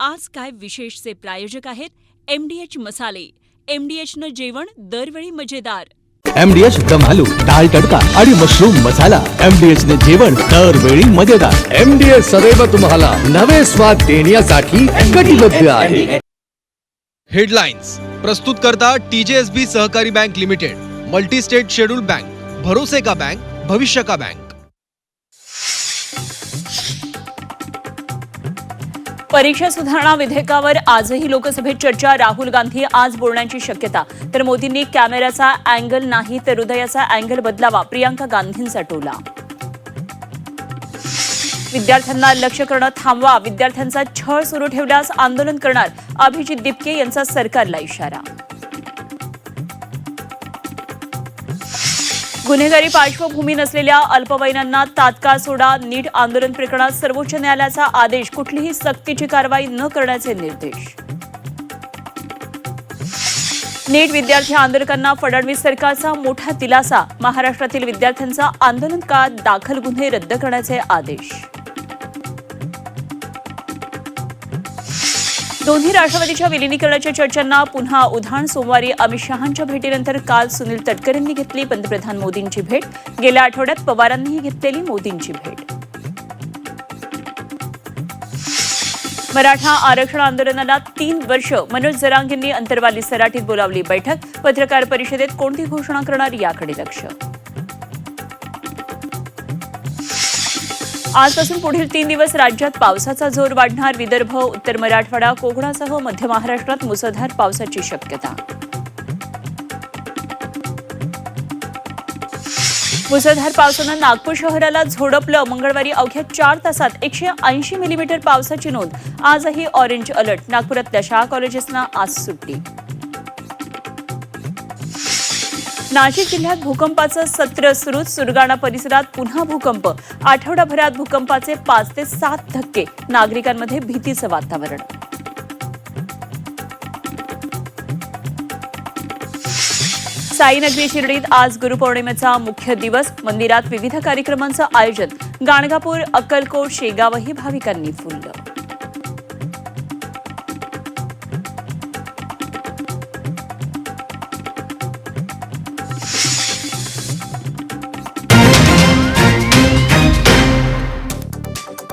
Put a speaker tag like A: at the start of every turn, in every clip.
A: आज काय विशेषचे प्रायोजक आहेत MDH मसाले. MDHनं जेवण दरवेळी मजेदार.
B: MDH दम आलू, दाल तडका आणि मशरूम मसाला. MDH ने जेवण दरवेळी मजेदार. MDH सदैव तुम्हाला नवे स्वाद देण्यासाठी कटिबद्ध आहे.
C: हेडलाइन्स प्रस्तुत करता TJSB सहकारी bank limited, multi state schedule bank, भरोसे का बैंक, भविष्य का बैंक.
A: परीक्षा सुधारणा विधेयकावर आजही लोकसभेत चर्चा. राहुल गांधी आज बोलण्याची शक्यता. तर मोदींनी कॅमेराचा अँगल नाही तर हृदयाचा अँगल बदलावा, प्रियांका गांधींचा टोला. विद्यार्थ्यांना लक्ष्य करणं थांबवा, विद्यार्थ्यांचा छळ सुरू ठेवल्यास आंदोलन करणार, अभिजित दिपके यांचा सरकारला इशारा. गुन्हेगारी पार्श्वभूमी नसलेल्या अल्पवयीनांना तात्काळ सोडा. नीट आंदोलन प्रकरणात सर्वोच्च न्यायालयाचा आदेश, कुठलीही सक्तीची कारवाई न करण्याचे निर्देश. नीट विद्यार्थी आंदोलकांना फडणवीस सरकारचा मोठा दिलासा. महाराष्ट्रातील विद्यार्थ्यांचा आंदोलन काळात दाखल गुन्हे रद्द करण्याचे आदेश. दोन्ही राष्ट्रवादीच्या विलिनीकरणाच्या चर्चांना पुन्हा उधाण. सोमवारी अमित शहांच्या भेटीनंतर काल सुनील तटकरेंनी घेतली पंतप्रधान मोदींची भेट. गेल्या आठवड्यात पवारांनीही घेतलेली मोदींची भेट. मराठा आरक्षण आंदोलनाला 3 वर्ष. मनोज जरांगेंनी अंतरवाली सराटीत बोलावली बैठक. पत्रकार परिषदेत कोणती घोषणा करणार याकडे लक्ष. आजपासून पुढील 3 दिवस राज्यात पावसाचा जोर वाढणार. विदर्भ, उत्तर मराठवाडा, कोकणासह मध्य महाराष्ट्रात मुसळधार पावसाची शक्यता. मुसळधार पावसानं नागपूर शहराला झोडपलं. मंगळवारी अवघ्या 4 तासात 180 मिलीमीटर पावसाची नोंद. आजही ऑरेंज अलर्ट. नागपुरातल्या शाळा कॉलेजेसना आज सुट्टी. नाशिक जिल्ह्यात भूकंपाचं सत्र सुरू. सुरगाणा परिसरात पुन्हा भूकंप. आठवडाभरात भूकंपाचे 5 ते 7 धक्के. नागरिकांमध्ये भीतीचं वातावरण. साईनगरी शिर्डीत आज गुरुपौर्णिमेचा मुख्य दिवस. मंदिरात विविध कार्यक्रमांचं आयोजन. गाणगापूर, अक्कलकोट, शेगावही भाविकांनी फुललं.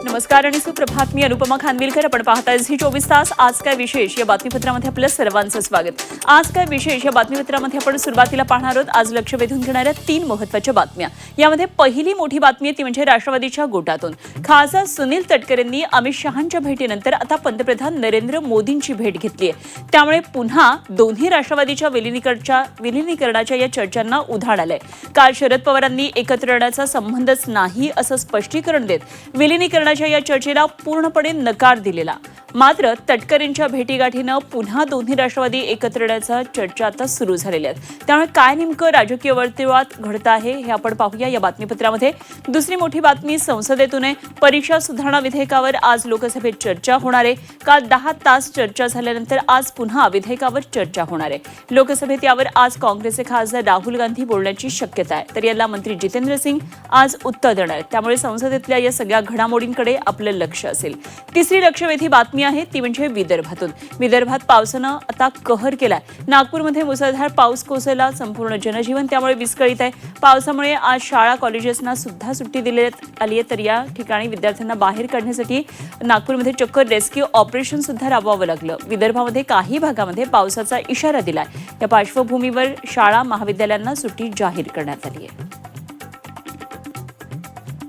A: नमस्कार आणि सुप्रभात. मी अनुपमा खानविलकर. आपण पाहताय झी 24 तास. आज काय विशेष या बातमीपत्रामध्ये आपलं सर्वांचं स्वागत. आज काय विशेष या बातमीपत्रामध्ये आपण सुरुवातीला पाहणार आहोत आज लक्ष वेधून घेणाऱ्या 3 महत्त्वाच्या बातम्या. यामध्ये पहिली मोठी बातमी आहे ती म्हणजे राष्ट्रवादीच्या गोटातून खासदार सुनील तटकरेंनी अमित शहांच्या भेटीनंतर आता पंतप्रधान नरेंद्र मोदींची भेट घेतली आहे. त्यामुळे पुन्हा दोन्ही राष्ट्रवादीच्या विलिनीकरणाच्या या चर्चांना उधाण आलंय. काल शरद पवारांनी एकत्र येण्याचा संबंधच नाही असं स्पष्टीकरण देत विलिनीकरणाच्या या चर्चेला पूर्णपणे नकार दिलेला. मात्र तटकरेंच्या भेटीगाठीनं पुन्हा दोन्ही राष्ट्रवादी एकत्र येण्याच्या चर्चा आता सुरू झालेल्या आहेत. त्यामुळे काय नेमकं राजकीय वर्तुळात घडत आहे हे आपण पाहूया या बातमीपत्रामध्ये. दुसरी मोठी बातमी संसदेतून आहे. परीक्षा सुधारणा विधेयकावर आज लोकसभेत चर्चा होणार आहे. काल 10 तास चर्चा झाल्यानंतर आज पुन्हा विधेयकावर चर्चा होणार आहे. लोकसभेत यावर आज काँग्रेसचे खासदार राहुल गांधी बोलण्याची शक्यता आहे. तर याला मंत्री जितेंद्र सिंग आज उत्तर देणार आहेत. त्यामुळे संसदेतल्या या सगळ्या घडामोडींकडे आपलं लक्ष असेल. तिसरी लक्षवेधी बातमी आहे ती म्हणजे विदर्भातून. विदर्भात पावसानं आता कहर केलाय. नागपूरमध्ये मुसळधार पाऊस कोसळला. संपूर्ण जनजीवन त्यामुळे विस्कळीत आहे. पावसामुळे आज शाळा कॉलेजेसना सुद्धा सुट्टी देण्यात आली आहे. तर या ठिकाणी विद्यार्थ्यांना बाहेर काढण्यासाठी नागपूरमध्ये चक्क रेस्क्यू ऑपरेशन सुद्धा राबवावं लागलं. विदर्भामध्ये काही भागामध्ये पावसाचा इशारा दिलाय. या पार्श्वभूमीवर शाळा महाविद्यालयांना सुट्टी जाहीर करण्यात आली आहे.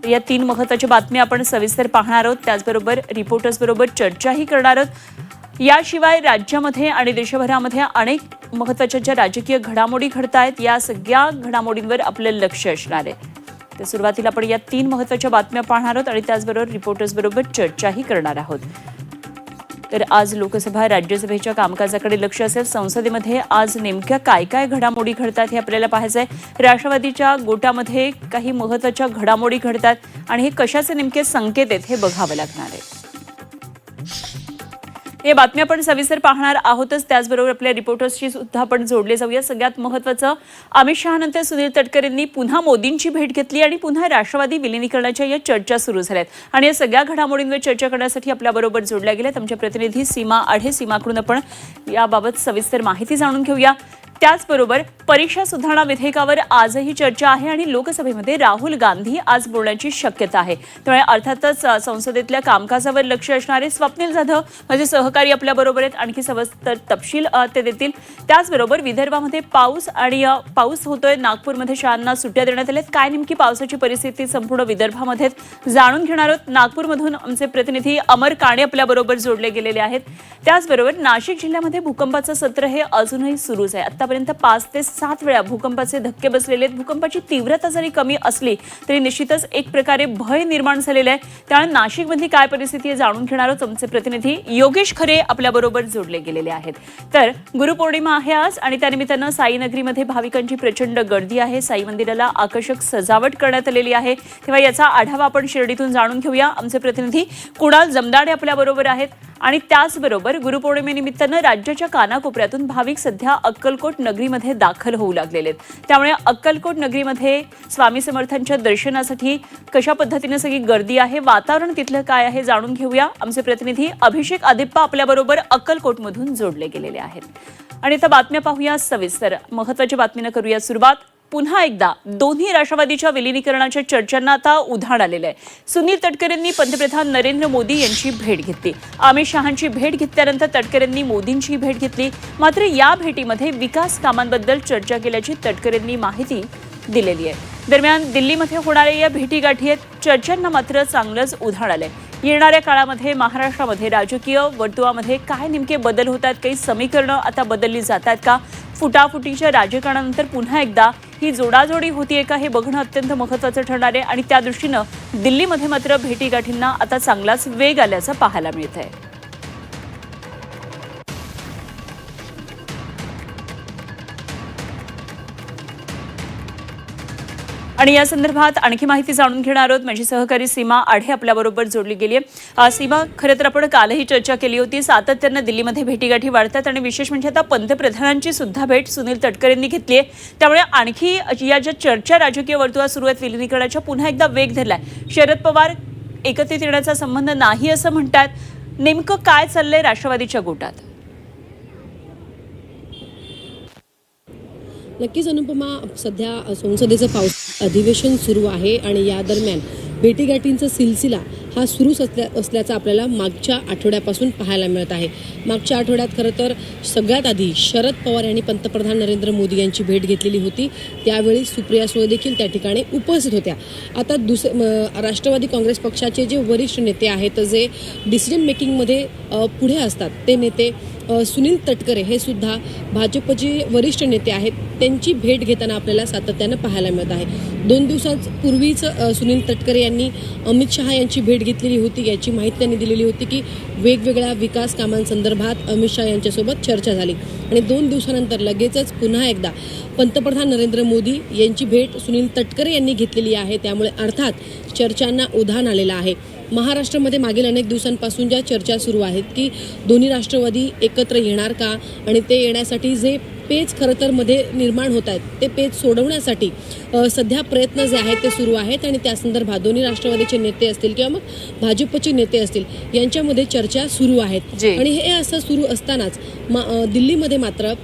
A: या 3 महत्त्वाच्या बातम्या आपण सविस्तर पाहणार आहोत. त्याचबरोबर रिपोर्टर्स बरोबर चर्चाही करणार आहोत. याशिवाय राज्यामध्ये आणि देशभरामध्ये अनेक महत्त्वाच्या ज्या राजकीय घडामोडी घडत आहेत या सगळ्या घडामोडींवर आपलं लक्ष असणार आहे. तर सुरुवातीला आपण या 3 महत्त्वाच्या बातम्या पाहणार आहोत आणि त्याचबरोबर रिपोर्टर्स बरोबर चर्चाही करणार आहोत. तर आज लोकसभा राज्यसभेच्या कामकाजाकडे लक्ष असेल. संसदेमध्ये आज नेमक्या काय काय घडामोडी घडतात हे आपल्याला पाहायचं आहे. राष्ट्रवादीच्या गोटामध्ये काही महत्त्वाच्या घडामोडी घडतात आणि हे कशाचे नेमके संकेत आहेत हे बघावं लागणार आहे. या बातम्या आपण सविस्तर पाहणार आहोतच, त्याचबरोबर आपल्या रिपोर्टर्सशी सुद्धा आपण जोडले जाऊया. सगळ्यात महत्त्वाचं, अमित शहानंतर सुनील तटकरेंनी पुन्हा मोदींची भेट घेतली आणि पुन्हा राष्ट्रवादी विलिनीकरणाच्या या चर्चा सुरू झाल्यात. आणि या सगळ्या घडामोडींवर चर्चा करण्यासाठी आपल्याबरोबर जोडल्या गेल्यात आमच्या प्रतिनिधी सीमा आढे. सीमाकडून आपण याबाबत सविस्तर माहिती जाणून घेऊया. त्याचबरोबर परीक्षा सुधारणा विधेयकावर आजही चर्चा आहे आणि लोकसभेमध्ये राहुल गांधी आज बोलण्याची शक्यता आहे. त्यामुळे अर्थातच संसदेतल्या कामकाजावर लक्ष असणारे स्वप्नील जाधव माझे सहकारी आपल्याबरोबर आहेत. आणखी सविस्तर तपशील ते देतील. त्याचबरोबर विदर्भामध्ये पाऊस होतोय. नागपूरमध्ये शाळांना सुट्ट्या देण्यात आल्यात. काय नेमकी पावसाची परिस्थिती संपूर्ण विदर्भामध्ये जाणून घेणार आहोत. नागपूरमधून आमचे प्रतिनिधी अमर काणे आपल्याबरोबर जोडले गेलेले आहेत. त्याचबरोबर नाशिक जिल्ह्यामध्ये भूकंपाचं सत्र हे अजूनही सुरूच आहे. आतापर्यंत 5 ते 7 वेळा भूकंपाचे धक्के बसलेले आहेत. भूकंपाची तीव्रता जरी कमी असली तरी निश्चितच एक प्रकारे भय निर्माण झालेलं आहे. त्यामुळे नाशिकमधली काय परिस्थिती आहे जाणून घेणार आहोत. आमचे प्रतिनिधी योगेश खरे आपल्याबरोबर जोडले गेलेले आहेत. तर गुरुपौर्णिमा आहे आज आणि त्यानिमित्तानं साईनगरीमध्ये भाविकांची प्रचंड गर्दी आहे. साई मंदिराला आकर्षक सजावट करण्यात आलेली आहे. तेव्हा याचा आढावा आपण शिर्डीतून जाणून घेऊया. आमचे प्रतिनिधी कुणाल जमदाडे आपल्याबरोबर आहेत. आणि त्याचबरोबर गुरुपौर्णिमेनिमित्तानं राज्याच्या कानाकोपऱ्यातून भाविक सध्या अक्कलकोट नगरीमध्ये दाखल होऊ लागलेले आहेत. त्यामुळे अक्कलकोट नगरीमध्ये स्वामी समर्थांच्या दर्शनासाठी कशा पद्धतीने सगळी गर्दी आहे, वातावरण तिथलं काय आहे जाणून घेऊया. आमचे प्रतिनिधी अभिषेक आदिप्पा आपल्याबरोबर अक्कलकोटमधून जोडले गेलेले आहेत. आणि आता बातम्या पाहूया सविस्तर. महत्त्वाच्या बातमीनं करूया सुरुवात. पुन्हा एकदा दोन्ही राष्ट्रवादीच्या विलिनीकरणाच्या चर्चांना आता उधाण आलेलं आहे. सुनील तटकरेंनी पंतप्रधान नरेंद्र मोदी यांची भेट घेतली. अमित शहांची भेट घेतल्यानंतर तटकरेंनी मोदींची भेट घेतली. मात्र या भेटीमध्ये विकास कामांबद्दल चर्चा केल्याची तटकरेंनी माहिती दिलेली आहे. दरम्यान दिल्लीमध्ये होणाऱ्या या भेटीगाठी आहेत. चर्चांना मात्र चांगलंच उधाण आलंय. येणाऱ्या काळामध्ये महाराष्ट्रामध्ये राजकीय वर्तुळामध्ये काय नेमके बदल होत आहेत, काही समीकरणं आता बदलली जात आहेत का, फुटाफुटीच्या राजकारणानंतर पुन्हा एकदा ही जोडाजोडी होतीये का, हे बघणं अत्यंत महत्त्वाचं ठरणार आहे. आणि त्या दृष्टीनं दिल्लीमध्ये मात्र भेटीगाठींना आता चांगलाच वेग आल्याचं पाहायला मिळत आहे. आणि या संदर्भात आणखी माहिती जाणून घेणार आहोत. माझी सहकारी सीमा आढे आपल्याबरोबर जोडली गेली आहे. सीमा, खरं तर आपण कालही चर्चा केली होती. सातत्यानं दिल्लीमध्ये भेटीगाठी वाढतात आणि विशेष म्हणजे आता पंतप्रधानांची सुद्धा भेट सुनील तटकरेंनी घेतली आहे. त्यामुळे आणखी या ज्या चर्चा राजकीय वर्तुळात सुरू आहेत विलिनीकरणाच्या, पुन्हा एकदा वेग धरलाय. शरद पवार एकत्रित येण्याचा संबंध नाही असं म्हणतात. नेमकं काय चाललंय राष्ट्रवादीच्या गोटात?
D: नक्कीच अनुपमा, सध्या संसदेचं अधिवेशन सुरू आहे आणि या दरम्यान भेटीगाठींचा सिलसिला हा सुरूच असल्याचं आपल्याला मागच्या आठवड्यापासून पाहायला मिळत आहे. मागच्या आठवड्यात खरं तर सगळ्यात आधी शरद पवार यांनी पंतप्रधान नरेंद्र मोदी यांची भेट घेतलेली होती. त्यावेळी सुप्रिया सुळे देखील त्या ठिकाणी उपस्थित होत्या. आता राष्ट्रवादी काँग्रेस पक्षाचे जे वरिष्ठ नेते आहेत, जे डिसिजन मेकिंगमध्ये पुढे असतात, ते नेते सुनील तटकरे हे सुद्धा भाजपचे वरिष्ठ नेते आहेत, त्यांची भेट घेताना आपल्याला सातत्यानं पाहायला मिळत आहे. 2 दिवसांपूर्वीच सुनील तटकरे यांनी अमित शहा यांची भेट घेतलेली होती. याची माहिती त्यांनी दिलेली होती की वेगवेगळ्या विकास कामांसंदर्भात अमित शहा यांच्यासोबत चर्चा झाली. आणि 2 दिवसानंतर लगेचच पुन्हा एकदा पंतप्रधान नरेंद्र मोदी यांची भेट सुनील तटकरे यांनी घेतलेली आहे. त्यामुळे अर्थात चर्चांना उधाण आलेलं आहे. महाराष्ट्रामध्ये मागील अनेक दिवसांपासून ज्या चर्चा सुरू आहेत की दोन्ही राष्ट्रवादी एकत्र येणार का, आणि ते येण्यासाठी जे पेच खरं तर मध्ये निर्माण होत आहेत, ते पेच सोडवण्यासाठी सध्या प्रयत्न जे आहेत ते सुरू आहेत. आणि त्या संदर्भात दोन्ही राष्ट्रवादीचे नेते असतील किंवा मग भाजपचे नेते असतील, यांच्यामध्ये चर्चा सुरू आहेत. आणि हे असं सुरू असतानाच दिल्लीमध्ये मात्र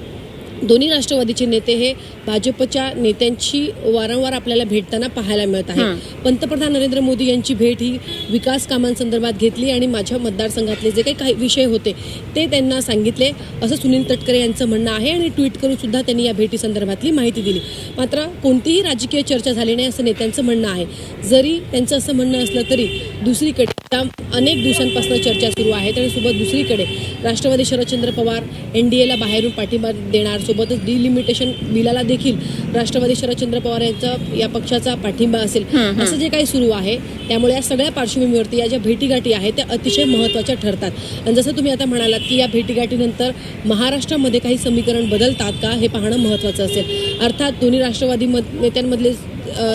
D: दोन्ही राष्ट्रवादीचे नेते हे भाजपच्या नेत्यांची वारंवार आपल्याला भेटताना पाहायला मिळत आहे. पंतप्रधान नरेंद्र मोदी यांची भेट ही विकास कामांसंदर्भात घेतली आणि माझ्या मतदारसंघातले जे काही विषय होते ते त्यांना सांगितले, असं सुनील तटकरे यांचं म्हणणं आहे. आणि ट्विट करून सुद्धा त्यांनी या भेटीसंदर्भातली माहिती दिली. मात्र कोणतीही राजकीय चर्चा झाली नाही असं नेत्यांचं म्हणणं आहे. जरी त्यांचं असं म्हणणं असलं तरी दुसरीकडे अनेक दिवसांपासून चर्चा सुरू आहेत आणि सोबत दुसरीकडे राष्ट्रवादी शरदचंद्र पवार NDAला बाहेरून पाठिंबा देणार, सोबतच डिलिमिटेशन बिलाला देखील राष्ट्रवादी शरदचंद्र पवार यांचा या पक्षाचा पाठिंबा असेल, असं जे काही सुरू आहे. त्यामुळे या सगळ्या पार्श्वभूमीवरती या ज्या भेटीगाठी आहेत त्या अतिशय महत्त्वाच्या ठरतात. आणि जसं तुम्ही आता म्हणालात की या भेटीगाठीनंतर महाराष्ट्रामध्ये काही समीकरण बदलतात का, हे पाहणं महत्त्वाचं असेल. अर्थात दोन्ही राष्ट्रवादी नेत्यांमधले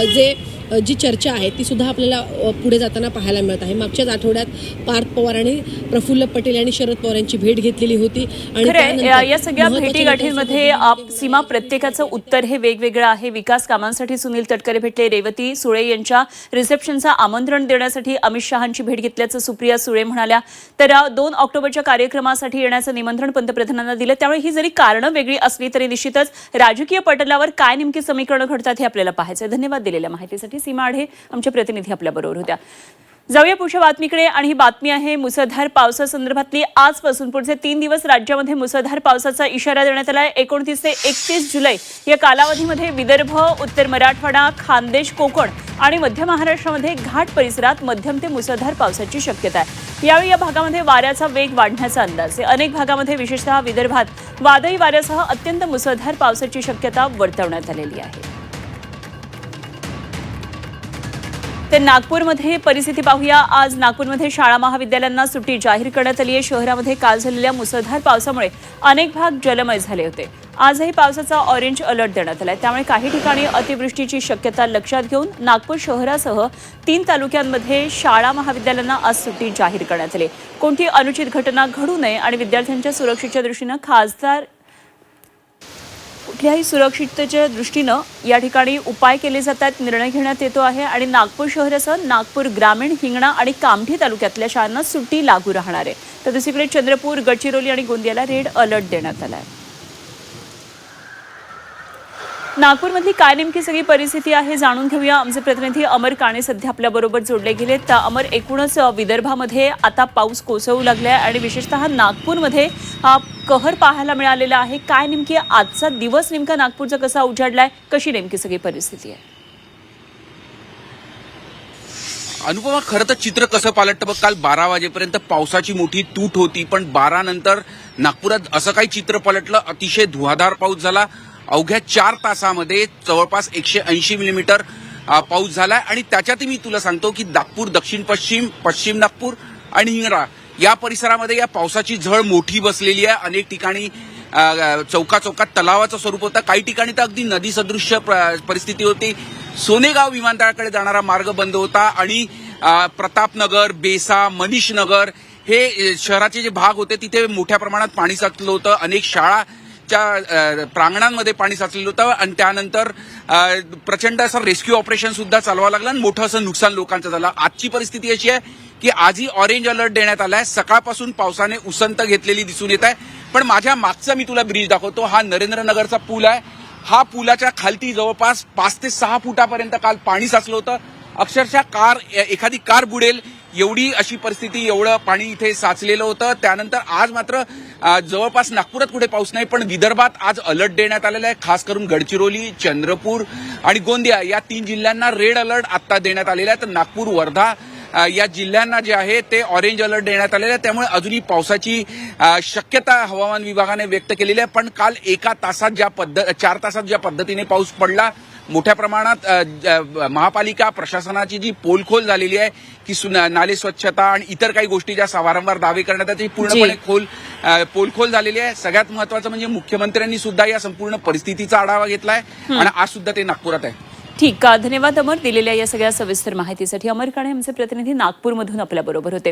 D: जे जी चर्चा आहे ती सुद्धा आपल्याला पुढे जाताना पाहायला मिळत आहे. मागच्याच आठवड्यात पार्थ पवार आणि प्रफुल्ल पटेल यांनी शरद पवार यांची भेट घेतलेली होती आणि
A: खरं या सगळ्या भेटीगाठींमध्ये सीमा प्रत्येकाचं उत्तर हे वेगवेगळं आहे. विकास कामांसाठी सुनील तटकरे भेटले, रेवती सुळे यांच्या रिसेप्शनचं आमंत्रण देण्यासाठी अमित शहांची भेट घेतल्याचं सुप्रिया सुळे म्हणाल्या. तर 2 ऑक्टोबरच्या कार्यक्रमासाठी येण्याचं निमंत्रण पंतप्रधानांना दिलं. त्यामुळे ही जरी कारणं वेगळी असली तरी निश्चितच राजकीय पटलावर काय नेमकी समीकरणं घडतात हे आपल्याला पाहायचं. धन्यवाद दिलेल्या माहितीसाठी. सीमा आढे आमच्या प्रतिनिधी आपल्याबरोबर होत्या. जाऊया पुढच्या बातमीकडे आणि ही बातमी आहे मुसळधार पावसासंदर्भातली. आजपासून पुढचे 3 दिवस राज्यामध्ये मुसळधार पावसाचा इशारा देण्यात आला आहे. 29 ते 31 जुलै या कालावधीमध्ये विदर्भ, उत्तर मराठवाडा, खानदेश, कोकण आणि मध्य महाराष्ट्रामध्ये घाट परिसरात मध्यम ते मुसळधार पावसाची शक्यता आहे. यावेळी या भागामध्ये वाऱ्याचा वेग वाढण्याचा अंदाज आहे. अनेक भागामध्ये विशेषतः विदर्भात वादळी वाऱ्यासह अत्यंत मुसळधार पावसाची शक्यता वर्तवण्यात आलेली आहे. तर नागपूरमध्ये परिस्थिती पाहूया. आज नागपूरमध्ये शाळा महाविद्यालयांना सुट्टी जाहीर करण्यात आली आहे. शहरामध्ये काल झालेल्या मुसळधार पावसामुळे अनेक भाग जलमय झाले होते. आजही पावसाचा ऑरेंज अलर्ट देण्यात आला आहे. त्यामुळे काही ठिकाणी अतिवृष्टीची शक्यता लक्षात घेऊन नागपूर शहरासह 3 तालुक्यांमध्ये शाळा महाविद्यालयांना आज सुट्टी जाहीर करण्यात आली. कोणती अनुचित घटना घडू नये आणि विद्यार्थ्यांच्या सुरक्षेच्या दृष्टीनं कुठल्याही सुरक्षिततेच्या दृष्टीनं या ठिकाणी उपाय केले जातात, निर्णय घेण्यात येतो आहे. आणि नागपूर शहरासह नागपूर ग्रामीण, हिंगणा आणि कामठी तालुक्यातल्या शाळांना सुट्टी लागू राहणार आहे. तर दुसरीकडे चंद्रपूर, गडचिरोली आणि गोंदियाला रेड अलर्ट देण्यात आला आहे. नागपूरमधली काय नेमकी सगळी परिस्थिती आहे जाणून घेऊया. आमचे प्रतिनिधी अमर काणे सध्या आपल्याबरोबर जोडले गेले. तर अमर, एकूणच विदर्भामध्ये आता पाऊस कोसळू लागलाय आणि विशेषतः नागपूरमध्ये कहर पाहायला मिळालेला आहे. काय नेमकी आजचा दिवस नेमका नागपूरचा कसा उजाडलाय, कशी नेमकी सगळी परिस्थिती आहे?
E: अनुपमा, खरं तर चित्र कसं पालटतं बघ. काल 12 वाजेपर्यंत पावसाची मोठी तूट होती, पण 12 नंतर नागपुरात असं काही चित्र पलटलं. अतिशय धुवाधार पाऊस झाला. अवघ्या 4 तासामध्ये जवळपास 180 मिलीमीटर पाऊस झालाय. आणि त्याच्यातही मी तुला सांगतो की नागपूर, दक्षिण पश्चिम, पश्चिम नागपूर आणि हिंगणा या परिसरामध्ये या पावसाची झळ मोठी बसलेली आहे. अनेक ठिकाणी चौकात तलावाचं स्वरूप होतं. काही ठिकाणी तर अगदी नदी सदृश्य परिस्थिती होती. सोनेगाव विमानतळाकडे जाणारा मार्ग बंद होता आणि प्रतापनगर, बेसा, मनीष नगर हे शहराचे जे भाग होते तिथे मोठ्या प्रमाणात पाणी साचलं होतं. अनेक शाळाच्या प्रांगणांमध्ये पाणी साचलेलं होतं आणि त्यानंतर प्रचंड असं रेस्क्यू ऑपरेशन सुद्धा चालवावं लागलं आणि मोठं असं नुकसान लोकांचं झालं. आजची परिस्थिती अशी आहे की आजही ऑरेंज अलर्ट देण्यात आलाय. सकाळपासून पावसाने उसंत घेतलेली दिसून येत आहे. पण माझ्या मागचा मी तुला ब्रिज दाखवतो. हा नरेंद्रनगरचा पूल आहे. हा पुलाच्या खालती जवळपास 5 ते 6 फुटापर्यंत काल पाणी साचलं होतं. अक्षरशः एखादी कार बुडेल एवढी अशी परिस्थिती, एवढं पाणी इथे साचलेलं होतं. त्यानंतर आज मात्र जवळपास नागपुरात कुठे पाऊस नाही, पण विदर्भात आज अलर्ट देण्यात आलेला आहे. खास करून गडचिरोली, चंद्रपूर आणि गोंदिया या 3 जिल्ह्यांना रेड अलर्ट आता देण्यात आलेला आहे. तर नागपूर, वर्धा या जिल्ह्यांना जे आहे ते ऑरेंज अलर्ट देण्यात आलेला आहे. त्यामुळे अजूनही पावसाची शक्यता हवामान विभागाने व्यक्त केलेली आहे. पण काल 4 तासात ज्या पद्धतीने पाऊस पडला, मोठ्या प्रमाणात महापालिका प्रशासनाची जी पोलखोल झालेली आहे की नाले स्वच्छता आणि इतर काही गोष्टी ज्या वारंवार दावे करण्यात येतात, पूर्णपणे पोलखोल झालेली आहे. सगळ्यात महत्वाचं म्हणजे मुख्यमंत्र्यांनी सुद्धा या संपूर्ण परिस्थितीचा आढावा घेतलाय आणि आज सुद्धा ते नागपुरात आहे.
A: ठीक, धन्यवाद अमर दिलेल्या या सगळ्या सविस्तर माहितीसाठी. अमर काणे आमचे प्रतिनिधी नागपूरमधून आपल्याबरोबर होते.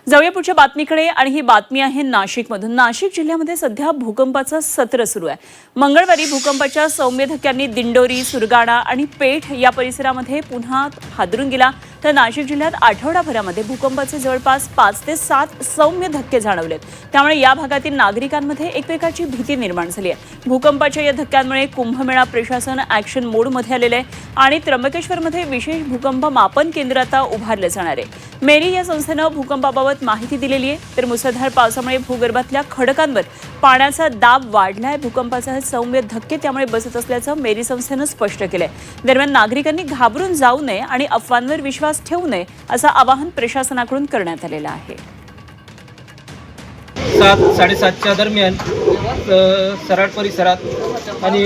A: जाऊया पुढच्या बातमीकडे आणि ही बातमी आहे नाशिकमधून. नाशिक जिल्ह्यामध्ये सध्या भूकंपाचं सत्र सुरू आहे. मंगळवारी भूकंपाच्या सौम्य धक्क्यांनी दिंडोरी, सुरगाणा आणि पेठ या परिसरामध्ये पुन्हा हादरून गेला. तर नाशिक जिल्ह्यात आठवडाभरामध्ये भूकंपाचे जवळपास 5 ते 7 सौम्य धक्के जाणवलेत. त्यामुळे या भागातील नागरिकांमध्ये एक प्रकारची भीती निर्माण झाली आहे. भूकंपाच्या या धक्क्यांमुळे कुंभमेळा प्रशासन ॲक्शन मोडमध्ये आलेलं आहे आणि त्र्यंबकेश्वरमध्ये विशेष भूकंप मापन केंद्र आता उभारलं जाणार आहे. मेरी या संस्थेनं भूकंपाबाबत माहिती दिलेली आहे. तर मुसळधार पावसामुळे भूगर्भातल्या खडकांवर पाण्याचा दाब वाढलाय. भूकंपाचे सौम्य धक्के त्यामुळे बसत असल्याचं मेरी संस्थेनं स्पष्ट केलंय. दरम्यान नागरिकांनी घाबरून जाऊ नये आणि अफवांवर विश्वास ठेवू नये असं आवाहन प्रशासनाकडून करण्यात आलेलं आहे.
F: 7-7:30च्या दरम्यान सराड परिसरात आणि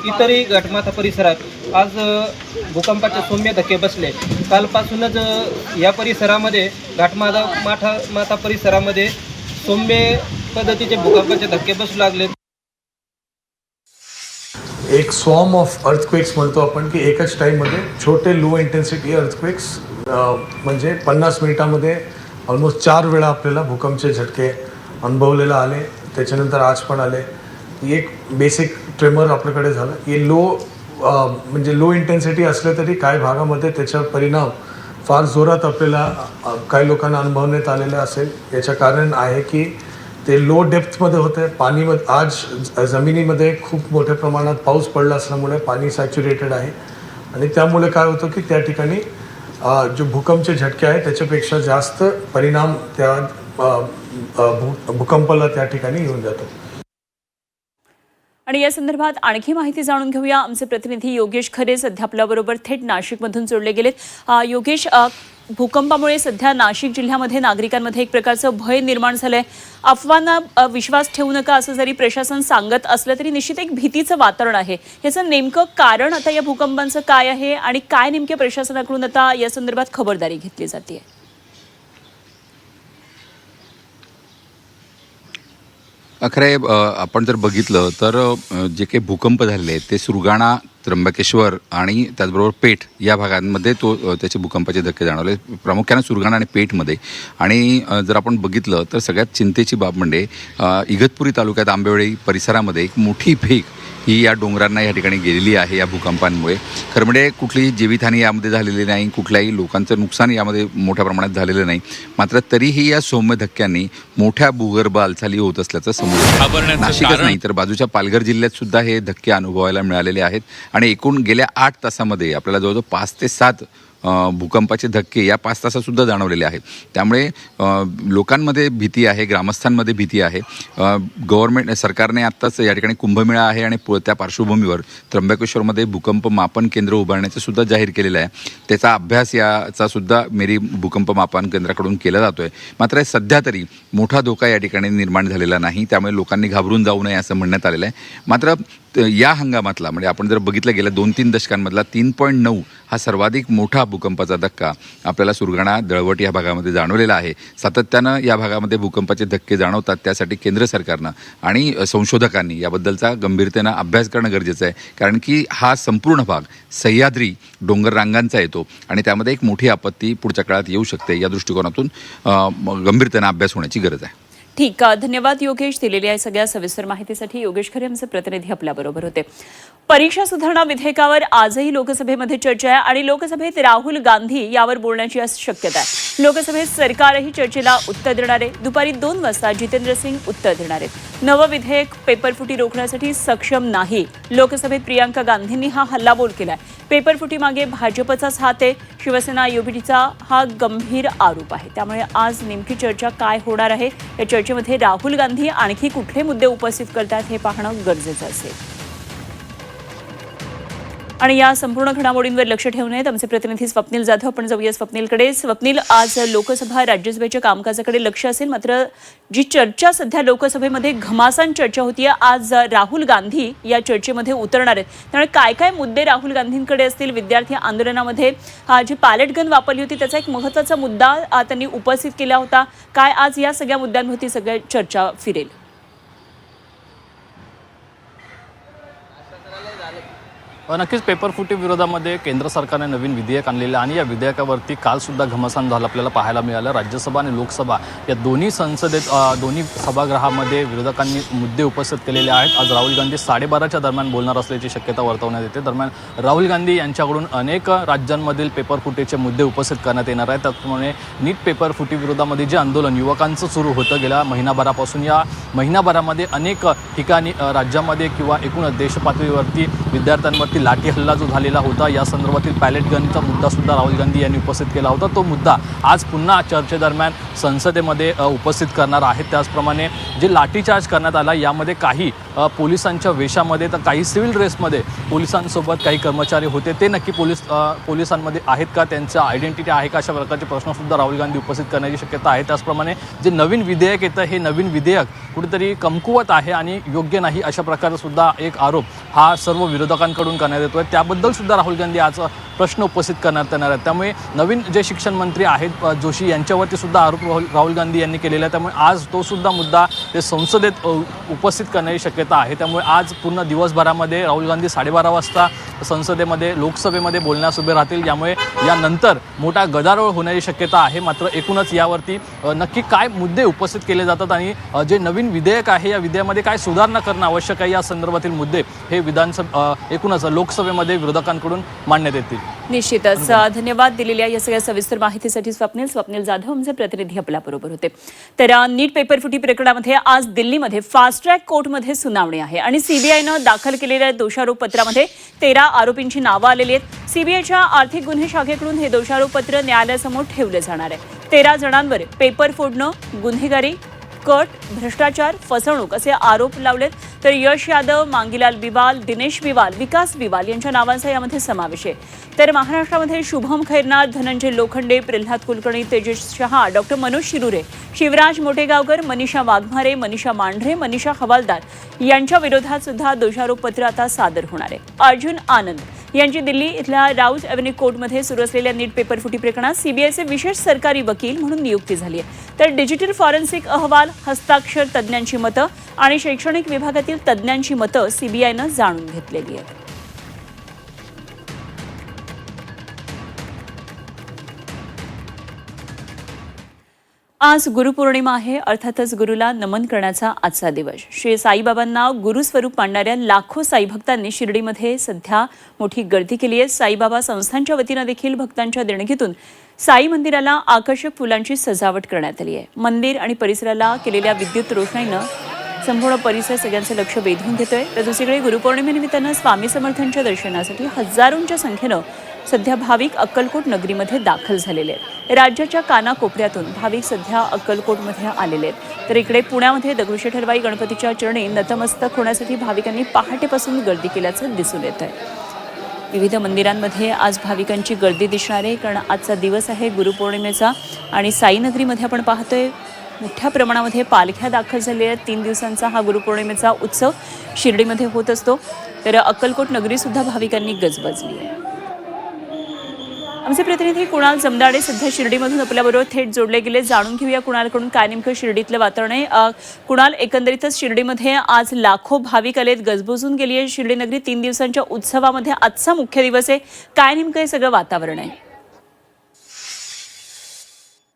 F: इतरही घाटमाथा परिसरात आज भूकंपाचे सौम्य धक्के बसले. कालपासूनच या परिसरामध्ये घाटमाथा परिसरामध्ये सौम्य पद्धतीचे भूकंपाचे धक्के बसू लागले.
G: एक स्वॉर्म ऑफ अर्थक्वेक्स म्हणतो आपण की एकच टाईममध्ये छोटे लो इंटेन्सिटी अर्थक्वेक्स म्हणजे 50 मिनिटामध्ये ऑलमोस्ट 4 वेळा आपल्याला भूकंपचे झटके अनुभवलेला आले. त्याच्यानंतर आज पण आले. एक बेसिक ट्रेमर आपल्याकडे झालं. हे म्हणजे लो इंटेन्सिटी असलं तरी काही भागामध्ये त्याचा परिणाम फार जोरात आपल्याला काही लोकांना अनुभवण्यात आलेला असेल. याचं कारण आहे की ते लो डेप्थमध्ये होते. पाणीमध्ये आज जमिनीमध्ये खूप मोठ्या प्रमाणात पाऊस पडला असल्यामुळे पाणी सॅच्युरेटेड आहे आणि त्यामुळे काय होतं की त्या ठिकाणी जो भूकंपचे झटके आहेत त्याच्यापेक्षा जास्त परिणाम त्या भूकंपाला त्या ठिकाणी येऊन जातो.
A: आणि या संदर्भात आणखी माहिती जाणून घेऊया. आमचे प्रतिनिधी योगेश खरे सध्या आपल्याबरोबर थेट नाशिकमधून जोडले गेलेत. योगेश, भूकंपामुळे सध्या नाशिक जिल्ह्यामध्ये नागरिकांमध्ये एक प्रकारचं भय निर्माण झालंय. अफवांना विश्वास ठेवू नका असं जरी प्रशासन सांगत असलं तरी निश्चित एक भीतीचं वातावरण आहे. याचं नेमकं कारण आता या भूकंपांचं काय आहे आणि काय नेमक्या प्रशासनाकडून आता या संदर्भात खबरदारी घेतली जाते?
E: खरं आपण जर बघितलं तर जे काही भूकंप झालेले आहेत ते सुरगाणा, त्र्यंबकेश्वर आणि त्याचबरोबर पेठ या भागांमध्ये त्याचे भूकंपाचे धक्के जाणवले, प्रामुख्याने सुरगाणा आणि पेठमध्ये. आणि जर आपण बघितलं तर सगळ्यात चिंतेची बाब म्हणजे इगतपुरी तालुक्यात आंबेवळी परिसरामध्ये एक मोठी फेक ही या डोंगरांना या ठिकाणी गेलेली आहे या भूकंपांमुळे. खरं म्हणजे कुठलीही जीवितहानी यामध्ये झालेली नाही, कुठल्याही लोकांचं नुकसान यामध्ये मोठ्या प्रमाणात झालेलं नाही. मात्र तरीही या सौम्य धक्क्यांनी मोठ्या भूगर्भ हालचाली होत असल्याचं समोर येतं. नाशिकच नाही तर बाजूच्या पालघर जिल्ह्यात सुद्धा हे धक्के अनुभवायला मिळालेले आहेत. आणि एकूण गेल्या 8 तासामध्ये आपल्याला जवळजवळ 5 ते 7 भूकंपाचे धक्के या 5 तासात सुद्धा जाणवलेले आहेत. त्यामुळे लोकांमध्ये भीती आहे, ग्रामस्थांमध्ये भीती आहे. गव्हर्नमेंट सरकारने आत्ताच या ठिकाणी कुंभमेळा आहे आणि त्या पार्श्वभूमीवर त्र्यंबकेश्वरमध्ये भूकंप मापन केंद्र उभारण्याचं सुद्धा जाहीर केलेलं आहे. त्याचा अभ्यास याचा सुद्धा मेरी भूकंप मापन केंद्राकडून केला जातोय. मात्र सध्या तरी मोठा धोका या ठिकाणी निर्माण झालेला नाही, त्यामुळे लोकांनी घाबरून जाऊ नये असं म्हणण्यात आलेलं आहे. मात्र या हंगामातला म्हणजे आपण जर बघितलं गेल्या 2-3 दशकांमधला 3.9 हा सर्वाधिक मोठा भूकंपाचा धक्का आपल्याला सुरगाणा, दळवट या भागामध्ये जाणवलेला आहे. सातत्यानं या भागामध्ये भूकंपाचे धक्के जाणवतात. त्यासाठी केंद्र सरकारनं आणि संशोधकांनी याबद्दलचा गंभीरतेनं अभ्यास करणं गरजेचं आहे. कारण की हा संपूर्ण भाग सह्याद्री डोंगर रांगांचा येतो आणि त्यामध्ये एक मोठी आपत्ती पुढच्या काळात येऊ शकते. या दृष्टिकोनातून गंभीरतेनं अभ्यास होण्याची गरज आहे.
A: ठीक, धन्यवाद योगेश दिलेल्या सगळ्या सविस्तर माहितीसाठी. योगेश खरे आमचे प्रतिनिधी आपल्याबरोबर होते. परीक्षा सुधारणा विधेयकावर आजही लोकसभेमध्ये चर्चा आहे आणि लोकसभेत राहुल गांधी यावर बोलण्याची शक्यता आहे. लोकसभेत सरकारही चर्चेला उत्तर देणार आहे. दुपारी 2 वाजता जितेंद्र सिंग उत्तर देणार आहेत. नवं विधेयक पेपरफुटी रोखण्यासाठी सक्षम नाही. लोकसभेत प्रियांका गांधींनी हा हल्लाबोल केलाय. पेपरफुटी मागे भाजपचाच हात आहे. शिवसेना युबीटीचा हा गंभीर आरोप आहे. त्यामुळे आज नेमकी चर्चा काय होणार आहे, या चर्चेमध्ये राहुल गांधी आणखी कुठले मुद्दे उपस्थित करतात हे पाहणं गरजेचं असेल. आणि या संपूर्ण घडामोडींवर लक्ष ठेवून आहेत आमचे प्रतिनिधी स्वप्नील जाधव. आपण जाऊया स्वप्नीलकडे. स्वप्नील, आज लोकसभा राज्यसभेच्या कामकाजाकडे लक्ष असेल, मात्र जी चर्चा सध्या लोकसभेमध्ये घमासान चर्चा होतीये, आज राहुल गांधी या चर्चेमध्ये उतरणार आहेत. त्यामुळे काय काय मुद्दे राहुल गांधींकडे असतील? विद्यार्थी आंदोलनामध्ये जी पॅलेट गन वापरली होती त्याचा एक महत्त्वाचा मुद्दा त्यांनी उपस्थित केला होता. काय आज या सगळ्या मुद्द्यांवरती सगळ्या चर्चा फिरेल?
H: नक्कीच पेपरफुटी विरोधामध्ये केंद्र सरकारने नवीन विधेयक आणलेलं आणि या विधेयकावरती काल सुद्धा घमासान झालं आपल्याला पाहायला मिळालं. राज्यसभा आणि लोकसभा या दोन्ही दोन्ही सभागृहामध्ये विरोधकांनी मुद्दे उपस्थित केलेले आहेत. आज राहुल गांधी 12:30च्या दरम्यान बोलणार असल्याची शक्यता वर्तवण्यात येते. दरम्यान राहुल गांधी यांच्याकडून अनेक राज्यांमधील पेपरफुटीचे मुद्दे उपस्थित करण्यात येणार आहेत. त्याचप्रमाणे नीट पेपरफुटी विरोधामध्ये जे आंदोलन युवकांचं सुरू होतं गेल्या महिनाभरापासून, या महिनाभरामध्ये अनेक ठिकाणी राज्यामध्ये किंवा एकूण देशपातळीवरती विद्यार्थ्यांवरती लाठी हल्ला जो झालेला होता, या संदर्भातील पॅलेट गनचा मुद्दा सुद्धा राहुल गांधी यांनी उपस्थित केला होता. तो मुद्दा आज पुन्हा चर्चेदरम्यान संसदेमध्ये उपस्थित करणार आहेत. त्याचप्रमाणे जे लाठीचार्ज करण्यात आला यामध्ये काही पोलिसांच्या वेशामध्ये तर काही सिव्हिल ड्रेसमध्ये पोलिसांसोबत काही कर्मचारी होते. ते नक्की पोलिसांमध्ये आहेत का, त्यांचं आयडेंटिटी आहे का, अशा प्रकारचे प्रश्नसुद्धा राहुल गांधी उपस्थित करण्याची शक्यता आहे. त्याचप्रमाणे जे नवीन विधेयक येतं हे नवीन विधेयक कुठेतरी कमकुवत आहे आणि योग्य नाही, अशा प्रकारे सुद्धा एक आरोप हा सर्व विरोधकांकडून करण्यात येतोय. त्याबद्दल सुद्धा राहुल गांधी आज प्रश्न उपस्थित करण्यात येणार आहेत. त्यामुळे नवीन जे शिक्षण मंत्री आहेत जोशी यांच्यावरती सुद्धा आरोप राहुल गांधी यांनी केलेला आहे. त्यामुळे आज तो सुद्धा मुद्दा ते संसदेत उपस्थित करण्याची शक्यता आहे. त्यामुळे आज पूर्ण दिवसभरामध्ये राहुल गांधी 12:30 वाजता संसदेमध्ये लोकसभेमध्ये बोलण्यास उभे राहतील. यामुळे यानंतर मोठा गदारोळ होण्याची शक्यता आहे. मात्र एकूणच यावरती नक्की काय मुद्दे उपस्थित केले जातात आणि जे नवीन विधेयक आहे या विधेयकामध्ये काय सुधारणा करणं आवश्यक आहे या संदर्भातील मुद्दे हे एकूणच लोकसभेमध्ये विरोधकांकडून मांडण्यात येतील.
A: निश्चितच धन्यवाद दिलेल्या या सगळ्या सविस्तर माहितीसाठी स्वप्नील जाधव आमचे प्रतिनिधी आपल्या बरोबर होते. तर नीट पेपरफुटी प्रकरणामध्ये आज दिल्लीमध्ये फास्ट ट्रॅक कोर्टमध्ये सुनावणी आहे आणि सीबीआयनं दाखल केलेल्या दोषारोप पत्रामध्ये 13 आरोपींची नावं आलेली आहेत. सीबीआयच्या आर्थिक गुन्हे शाखेकडून हे दोषारोपपत्र न्यायालयासमोर ठेवलं जाणार आहे. 13 जणांवर पेपर फोडणं, गुन्हेगारी, कट, भ्रष्टाचार, फसवणूक असे आरोप लावलेत. तर यश यादव, मांगीलाल बिवाल, दिनेश बिवाल, विकास बिवाल यांच्या नावांचा यामध्ये समावेश आहे. तर महाराष्ट्रामध्ये शुभम खैरनार, धनंजय लोखंडे, प्रल्हाद कुलकर्णी, तेजस शहा, डॉक्टर मनोज शिरुरे, शिवराज मोटेगावकर, मनीषा वाघमारे, मनीषा मांढरे, मनीषा हवालदार यांच्या विरोधात सुद्धा दोषारोपपत्र आता सादर होणार आहे. अर्जुन आनंद यांची दिल्ली इथल्या राऊज एव्हेन्यू कोर्टमध्ये सुरू असलेल्या नीट पेपरफुटी प्रकरणात सीबीआयचे विशेष सरकारी वकील म्हणून नियुक्ती झाली आहे. तर डिजिटल फॉरेन्सिक अहवाल, हस्ताक्षर तज्ज्ञांची मतं आणि शैक्षणिक विभागातील तज्ज्ञांची मतं सीबीआयनं जाणून घेतलेली आहेत. आज गुरुपौर्णिमा आहे. अर्थातच गुरुला नमन करण्याचा आजचा दिवस. श्री साईबाबांना गुरुस्वरूप मानणाऱ्या लाखो साईभक्तांनी शिर्डीमध्ये सध्या मोठी गर्दी केली आहे. साईबाबा संस्थांच्या वतीनं देखील भक्तांच्या देणगीतून साई मंदिराला आकर्षक फुलांची सजावट करण्यात आली आहे. मंदिर आणि परिसराला केलेल्या विद्युत रोषणाईनं संपूर्ण परिसर सगळ्यांचं लक्ष वेधून घेतोय. तर दुसरीकडे गुरुपौर्णिमेनिमित्तानं स्वामी समर्थांच्या दर्शनासाठी हजारोंच्या संख्येनं सध्या भाविक अक्कलकोट नगरीमध्ये दाखल झालेले आहेत. राज्याच्या कानाकोपऱ्यातून भाविक सध्या अक्कलकोटमध्ये आलेले आहेत. तर इकडे पुण्यामध्ये दगडूशेठ हलवाई गणपतीच्या चरणी नतमस्तक होण्यासाठी भाविकांनी पहाटेपासून गर्दी केल्याचं दिसून येत आहे. विविध मंदिरांमध्ये आज भाविकांची गर्दी दिसणार आहे, कारण आजचा दिवस आहे गुरुपौर्णिमेचा. आणि साईनगरीमध्ये आपण पाहतोय मोठ्या प्रमाणामध्ये पालख्या दाखल झालेल्या आहेत. 3 दिवसांचा हा गुरुपौर्णिमेचा उत्सव शिर्डीमध्ये होत असतो. तर अक्कलकोट नगरीसुद्धा भाविकांनी गजबजली आहे. आमचे प्रतिनिधी कुणाल जमदाडे सध्या शिर्डीमधून आपल्याबरोबर थेट जोडले गेले. जाणून घेऊया कुणालकडून काय नेमकं शिर्डीतलं वातावरण आहे. कुणाल, एकंदरीतच शिर्डीमध्ये आज लाखो भाविक आलेत, गजबजून गेली आहे शिर्डी नगरी. 3 दिवसांच्या उत्सवामध्ये आजचा मुख्य दिवस आहे. काय नेमकं हे सगळं वातावरण आहे?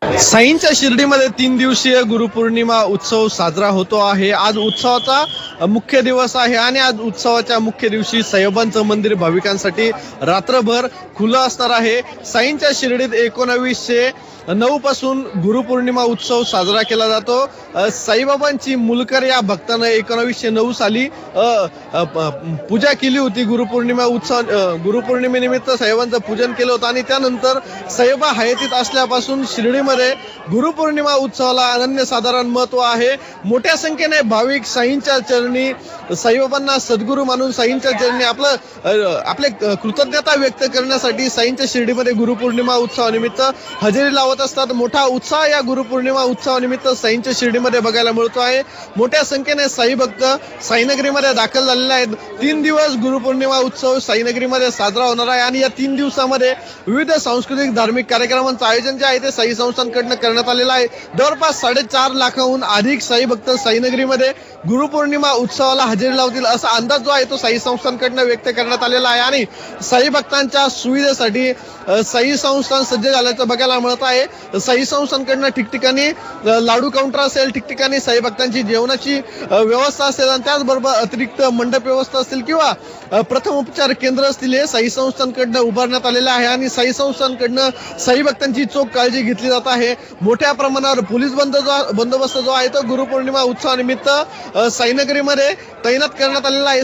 I: साईंच्या शिर्डीमध्ये 3 दिवसीय गुरुपौर्णिमा उत्सव साजरा होतो आहे. आज उत्सवाचा मुख्य दिवस आहे आणि आज उत्सवाच्या मुख्य दिवशी साईबाबांचं मंदिर भाविकांसाठी रात्रभर खुलं असणार आहे. साईंच्या शिर्डीत 1909 पासून गुरुपौर्णिमा उत्सव साजरा केला जातो. साईबाबांची मुलकर या भक्तानं 1909 साली पूजा केली होती. गुरुपौर्णिमेनिमित्त साईबाबांचं पूजन केलं होतं आणि त्यानंतर साईबाबा हयातीत असल्यापासून शिर्डीमध्ये गुरुपौर्णिमा उत्सवाला अनन्यसाधारण महत्व आहे. मोठ्या संख्येने भाविक साईंच्या चरणी, साईबाबांना सद्गुरू मानून साईंच्या चरणी आपले कृतज्ञता व्यक्त करण्यासाठी साईंच्या शिर्डीमध्ये गुरुपौर्णिमा उत्सवानिमित्त हजेरी लावत असतात. मोठा उत्साह या गुरुपौर्णिमा उत्सवानिमित्त साईंच्या शिर्डीमध्ये बघायला मिळतो आहे. मोठ्या संख्येने साई भक्त साईनगरीमध्ये दाखल झालेले आहेत. 3 दिवस गुरुपौर्णिमा उत्सव साईनगरीमध्ये साजरा होणार आहे आणि या 3 दिवसामध्ये विविध सांस्कृतिक धार्मिक कार्यक्रमांचं आयोजन जे आहे ते साई संस्थांकडनं करण्यात आलेलं आहे. जवळपास 4.5 लाखाहून अधिक साई भक्त साईनगरीमध्ये गुरुपौर्णिमा उत्सवाला हजेरी लावतील असा अंदाज जो आहे तो साई संस्थांकडनं व्यक्त करण्यात आलेला आहे. आणि साई भक्तांच्या सुविधेसाठी साई संस्थान सज्ज झाल्याचं बघायला मिळत आहे. साई संस्थांकडनं ठिकठिकाणी लाडू काउंटर असेल, ठिकठिकाणी साई भक्तांची जेवणाची व्यवस्था असेल आणि त्याचबरोबर अतिरिक्त मंडप व्यवस्था असतील किंवा प्रथम उपचार केंद्र असतील हे साई संस्थांकडनं उभारण्यात आलेलं आहे. आणि साई संस्थांकडनं साई भक्तांची चोख काळजी घेतली जात आहे. मोठ्या प्रमाणावर पोलीस बंदोबस्त जो आहे तो गुरुपौर्णिमा उत्सवानिमित्त साईनगरीमध्ये तैनात करण्यात आलेला आहे.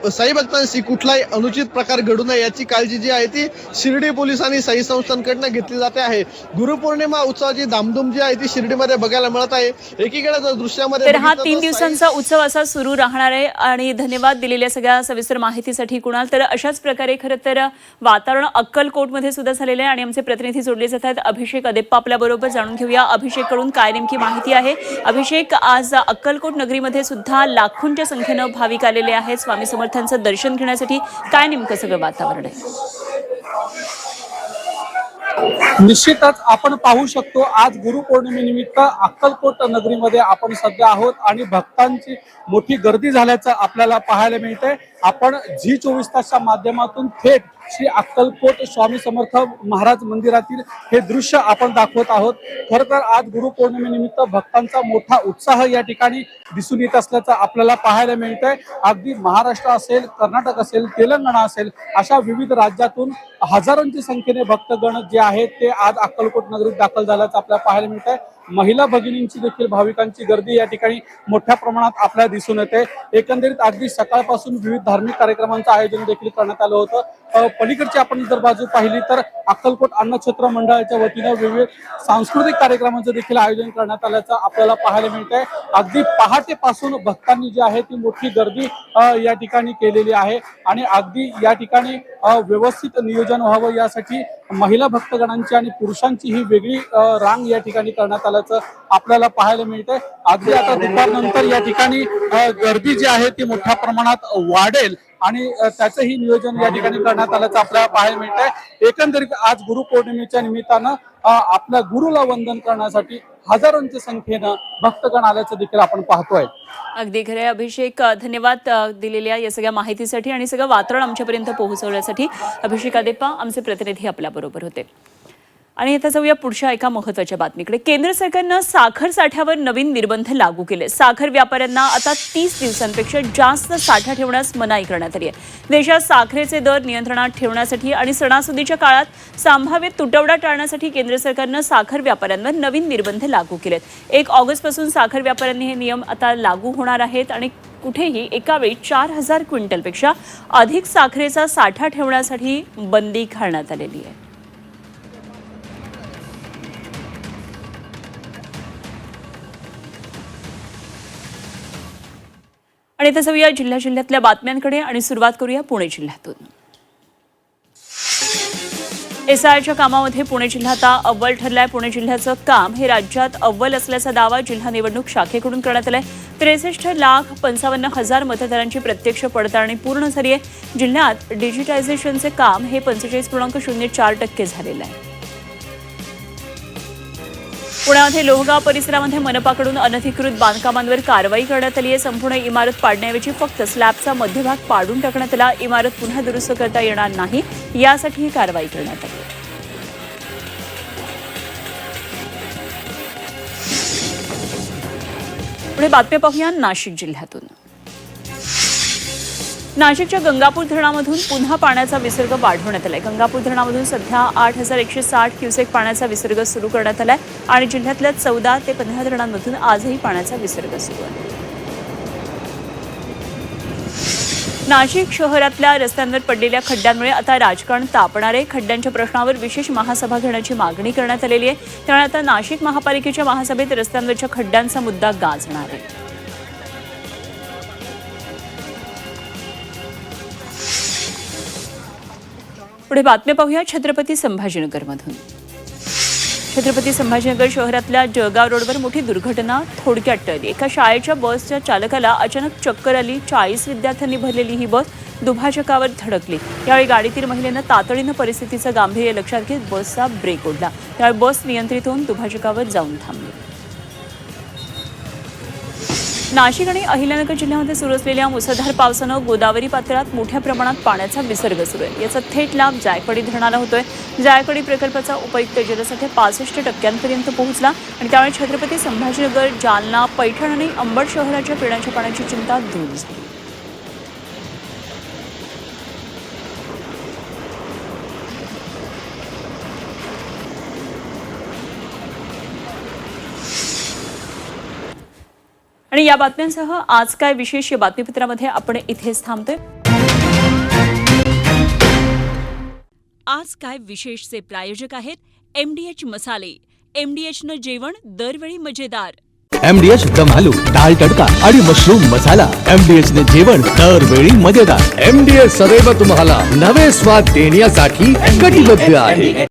I: साई भक्तांशी कुठलाही अनुचित प्रकार घडू नये याची काळजी जी आहे ती शिर्डी पोलीस आणि साई संस्थांकडनं घेतली जाते आहे. गुरुपौर्णिमा उत्सवाची धामधूम जी आहे ती शिर्डीमध्ये बघायला मिळत आहे. एकीकडे जर दृश्यामध्ये
A: तर हा 3 दिवसांचा उत्सव असा सुरू राहणार आहे. आणि धन्यवाद दिलेल्या सगळ्या सविस्तर माहितीसाठी कुणाल. तर अशाच प्रकारे खरं तर वातावरण अक्कलकोटमध्ये सुद्धा झालेलं आहे आणि आमचे प्रतिनिधी जोडले जात आहेत. अभिषेक अदेप्पा आपल्या बरोबर. जाणून घेऊया अभिषेककडून काय नेमकी माहिती आहे. अभिषेक, आज अक्कलकोट नगरीमध्ये सुद्धा लाखोंच्या संख्येनं भाविक आलेले आहेत स्वामी समर्थांचं दर्शन घेण्यासाठी. काय नेमकं सगळं वातावरण आहे?
J: निश्चितच आपण पाहू शकतो आज गुरुपौर्णिमेनिमित्त अक्कलकोट नगरीमध्ये आपण सध्या आहोत आणि भक्तांची मोठी गर्दी झाल्याचं आपल्याला पाहायला मिळतंय. आपण झी 24 तासच्या माध्यमातून थेट श्री अक्कलकोट स्वामी समर्थ महाराज मंदिरातील हे दृश्य आपण दाखवत आहोत. खरं तर आज गुरुपौर्णिमेनिमित्त भक्तांचा मोठा उत्साह या ठिकाणी दिसून येत असल्याचं आपल्याला पाहायला मिळतंय. अगदी महाराष्ट्र असेल, कर्नाटक असेल, तेलंगणा असेल अशा विविध राज्यातून हजारोंच्या संख्येने भक्तगण जे आहेत ते आज अक्कलकोट नगरीत दाखल झाल्याचं आपल्याला पाहायला मिळतंय. महिला भगिनींची देखील भाविकांची गर्दी या ठिकाणी मोठ्या प्रमाणात आपल्याला दिसून येते. एकंदरीत अगदी सकाळपासून विविध धार्मिक कार्यक्रमांचं आयोजन देखील करण्यात आलं होतं. पलीकडची आपण जर बाजू पाहिली तर अक्कलकोट अन्नछत्र मंडळाच्या वतीनं विविध सांस्कृतिक कार्यक्रमांचं देखील आयोजन करण्यात आल्याचं आपल्याला पाहायला मिळतंय. अगदी पहाटेपासून भक्तांनी जी आहे ती मोठी गर्दी या ठिकाणी केलेली आहे आणि अगदी या ठिकाणी व्यवस्थित नियोजन व्हावं यासाठी महिला भक्तगणांची आणि पुरुषांची ही वेगळी रांग या ठिकाणी करण्यात आल्याचं आपल्याला पाहायला मिळतंय. अगदी आता दुपारनंतर या ठिकाणी गर्दी जी आहे ती मोठ्या प्रमाणात वाढेल आणि त्याचंही नियोजन या ठिकाणी करण्यात आल्याचं आपल्याला पाहायला मिळतंय. एकंदरीत आज गुरुपौर्णिमेच्या निमित्तानं आपल्या गुरुला वंदन करण्यासाठी हजारोंच्या संख्येनं भक्तगण आल्याचं देखील आपण पाहतोय.
A: अगदी खरं आहे अभिषेक, धन्यवाद दिलेल्या या सगळ्या माहितीसाठी आणि सगळं वातावरण आमच्यापर्यंत पोहोचवण्यासाठी. अभिषेक आदेप्पा आमचे प्रतिनिधी आपल्या बरोबर होते. आणि आता जाऊया पुढच्या एका महत्त्वाच्या बातमीकडे. केंद्र सरकारनं साखर साठ्यावर नवीन निर्बंध लागू केले. साखर व्यापाऱ्यांना आता 30 दिवसांपेक्षा जास्त साठा ठेवण्यास मनाई करण्यात आली आहे. देशात साखरेचे दर नियंत्रणात ठेवण्यासाठी आणि सणासुदीच्या काळात संभाव्य तुटवडा टाळण्यासाठी केंद्र सरकारनं साखर व्यापाऱ्यांवर नवीन निर्बंध लागू केलेत. 1 ऑगस्टपासून साखर व्यापाऱ्यांनी हे नियम आता लागू होणार आहेत आणि कुठेही एकावेळी 4000 क्विंटलपेक्षा अधिक साखरेचा साठा ठेवण्यासाठी बंदी घालण्यात आलेली आहे. आणि आता जाऊया जिल्ह्यातल्या बातम्यांकडे आणि सुरुवात करूया पुणे जिल्ह्यातून. एसआयच्या कामामध्ये पुणे जिल्हा आता अव्वल ठरलाय. पुणे जिल्ह्याचं काम हे राज्यात अव्वल असल्याचा दावा जिल्हा निवडणूक शाखेकडून करण्यात आलाय. 63,55,000 मतदारांची प्रत्यक्ष पडताळणी पूर्ण झाली आहे. जिल्ह्यात डिजिटायझेशनचे काम हे 45.04% झालेलं आहे. पुण्यामध्ये लोहगाव परिसरामध्ये मनपाकडून अनधिकृत बांधकामांवर कारवाई करण्यात आली आहे. संपूर्ण इमारत पाडण्याऐवजी फक्त स्लॅबचा मध्यभाग पाडून टाकण्यात आला. इमारत पुन्हा दुरुस्त करता येणार नाही यासाठी ही कारवाई करण्यात आली. पुढे बातम्या पाहूया नाशिक जिल्ह्यातून. नाशिकच्या गंगापूर धरणामधून पुन्हा पाण्याचा विसर्ग वाढवण्यात आलाय. गंगापूर धरणामधून सध्या 8,160 क्युसेक पाण्याचा विसर्ग सुरू करण्यात आलाय आणि जिल्ह्यातल्या 14 ते 15 धरणांमधून आजही पाण्याचा विसर्ग सुरू आहे. नाशिक शहरातल्या रस्त्यांवर पडलेल्या खड्ड्यांमुळे आता राजकारण तापणार आहे. खड्ड्यांच्या प्रश्नावर विशेष महासभा घेण्याची मागणी करण्यात आलेली आहे. त्यामुळे आता नाशिक महापालिकेच्या महासभेत रस्त्यांवरच्या खड्ड्यांचा मुद्दा गाजणार आहे. पुढे बातम्या पाहूया छत्रपती संभाजीनगरमधून. छत्रपती संभाजीनगर शहरातल्या जळगाव रोडवर मोठी दुर्घटना थोडक्यात टळली. एका शाळेच्या बसच्या चालकाला अचानक चक्कर आली. 40 विद्यार्थ्यांनी भरलेली ही बस दुभाजकावर धडकली. यावेळी गाडीतील महिलेनं तातडीनं परिस्थितीचं गांभीर्य लक्षात घेत बसचा ब्रेक ओढला. त्यावेळी बस नियंत्रित होऊन दुभाजकावर जाऊन थांबली. नाशिक आणि अहिल्यानगर जिल्ह्यामध्ये सुरू असलेल्या मुसळधार पावसानं गोदावरी पात्रात मोठ्या प्रमाणात पाण्याचा विसर्ग सुरू आहे. याचा थेट लाभ जायकवाडी धरणाला होतोय. जायकवाडी प्रकल्पाचा उपयुक्त जलसाठा 65% पोहोचला आणि त्यामुळे छत्रपती संभाजीनगर, जालना, पैठण आणि अंबड शहराच्या पिण्याच्या पाण्याची चिंता दूर झाली. आणि या बातम्यांसह आज काय विशेष या बातमीपत्रामध्ये आपण इथेच थांबतोय. आज काय विशेषचे प्रायोजक आहेत MDH मसाले. MDHनं जेवण दरवेळी मजेदार.
B: MDH दम आलू, डाळ तडका आणि मशरूम मसाला. MDH ने जेवण दरवेळी मजेदार. MDH सदैव तुम्हाला नवे स्वाद देण्यासाठी कटिबद्ध आहे.